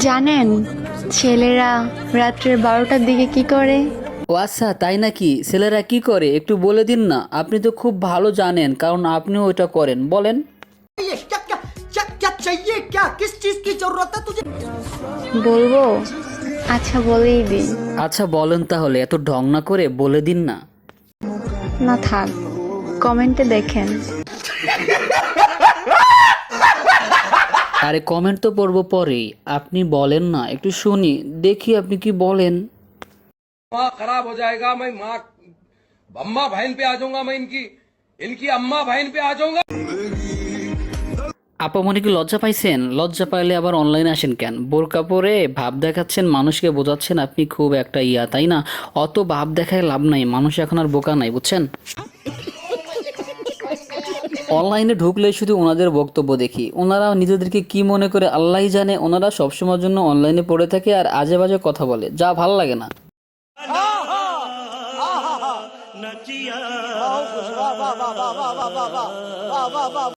জানেন ছেলেরা রাত্রের 12টার দিকে কি করে? ও আচ্ছা, তাই নাকি? ছেলেরা কি করে একটু বলে দিন না, আপনি তো খুব ভালো জানেন, কারণ আপনিও ওইটা করেন, বলেন। ये क्या क्या क्या क्या चाहिए, क्या किस चीज की जरूरत है तुझे? বলবো? আচ্ছা বলেই দিই। আচ্ছা বলেন তাহলে, এত ঢং না করে বলে দিন না। না থাক, কমেন্টে দেখেন। আরে কমেন্ট তো পড়বো পরেই, আপনি বলেন না, একটু শুনি, দেখি আপনি কি বলেন। माँ खराब हो जाएगा, मैं माँ अम्मा बहन पे आ जाऊंगा, मैं इनकी इनकी अम्मा बहन पे आ जाऊंगा। আপা মনে কি লজ্জা পাইছেন? লজ্জা পাইলে আবার অনলাইনে আসেন কেন? বোরকা পরে ভাব দেখাচ্ছেন, মানুষকে বোঝাচ্ছেন আপনি খুব একটা তাই না? অত ভাব দেখায় লাভ নাই, মানুষ এখন আর বোকা নাই, বুঝছেন? অনলাইনে ঢুকলে শুধু ওনাদের বক্তব্য দেখি, ওনারা নিজেদেরকে কি মনে করে আল্লাহই জানে। ওনারা সবসময়ের জন্য অনলাইনে পড়ে থাকে আর আজে বাজে কথা বলে, যা ভালো লাগে না।